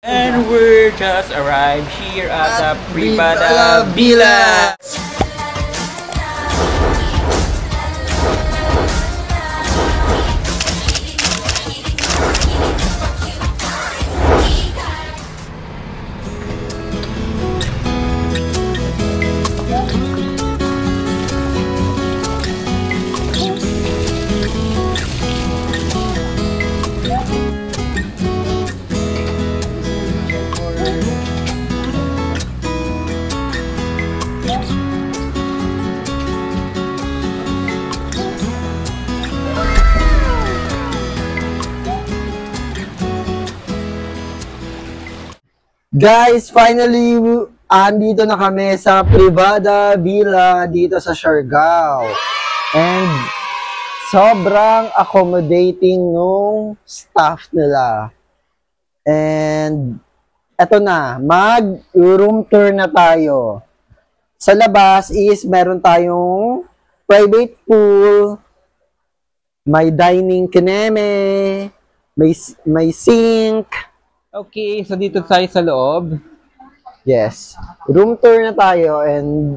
And we're just arrived here at the Privada Villa. Guys, finally, andito na kami sa Privada Villa dito sa Siargao. And sobrang accommodating nung staff nila. And eto na, mag-room tour na tayo. Sa labas is meron tayong private pool, may dining kineme, may sink. Okay, so dito tayo sa loob. Yes. Room tour na tayo and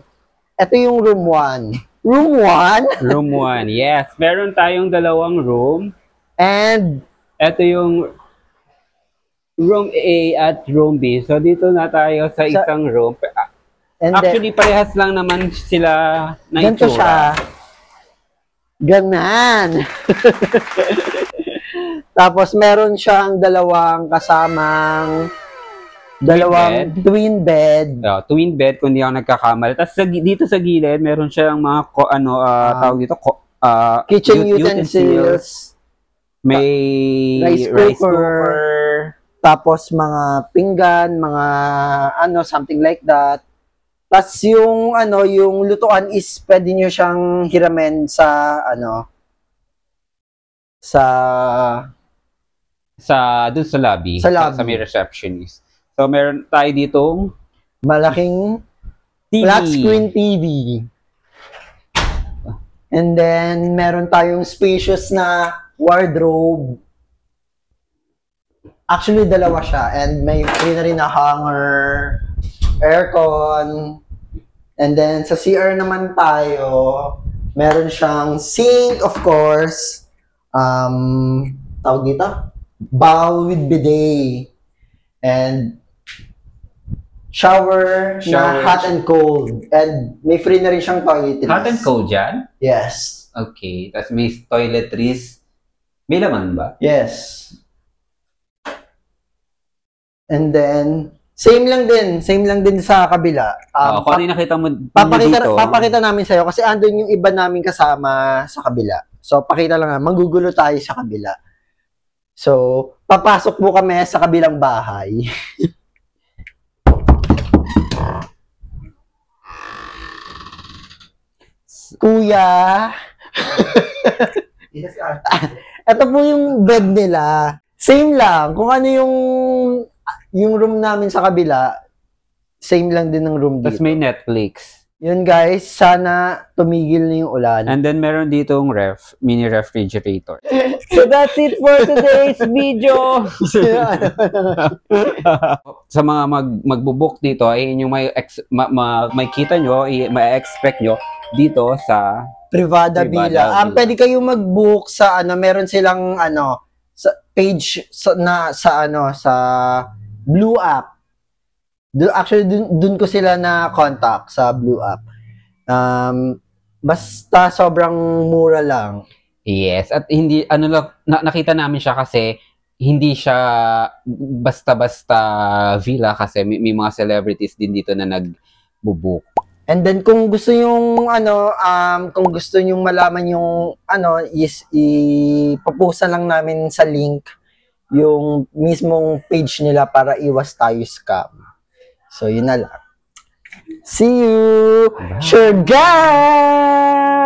ito yung room 1. Room 1? Room 1, yes. Meron tayong dalawang room. And ito yung room A at room B. So dito na tayo sa isang room. and Actually, parehas lang naman sila na ganito siya. itsura. Ganan. Tapos meron siyang dalawang kasamang twin bed. Twin bed kung di ako nagkakamali. Tapos dito sa gilid, meron siyang mga tawag dito, Kitchen utensils. May rice cooker. Tapos mga pinggan, mga something like that. Tapos yung yung lutuan is pwede nyo siyang hiramen sa dun sa lobby. Sa lobby. Sa may receptionist. So, meron tayo ditong malaking TV. flat screen TV. And then, meron tayong spacious na wardrobe. Actually, dalawa siya. And may free na rin na hanger, aircon. And then, sa CR naman tayo, meron siyang sink, of course. Tawag dito? Bowl with bidet. And shower na hot and cold. And may free na rin siyang toiletries. Hot and cold dyan? Yes. Okay. Tapos may toiletries. May laman ba? Yes. And then, same lang din sa kabila. Kung ano yung nakita mo Papakita namin sa'yo kasi andun yung iba namin kasama sa kabila. So, pakita lang magugulo tayo sa kabila. So, papasok po kami sa kabilang bahay. Kuya. Ito po yung bed nila. Same lang. Kung ano yung room namin sa kabila, same lang din ng room dito. Tapos may Netflix. Yun guys, sana tumigil na yung ulan. And then meron ditong mini refrigerator. So that's it for today's video. Sa mga magbo-book dito, ay yung may kita nyo, may expect nyo dito sa Privada Villa. Pwede kayong mag-book sa meron silang sa page sa Blue App. Actually, dun ko sila na contact sa Blue App. Basta sobrang mura lang. Yes, at hindi, nakita namin siya kasi hindi siya basta-basta villa kasi may mga celebrities din dito na nagbo-book. And then, kung gusto yung, kung gusto yung malaman yung, ipapost lang namin sa link yung mismong page nila para iwas tayo scam. So, yun na lang. See you! Siargao!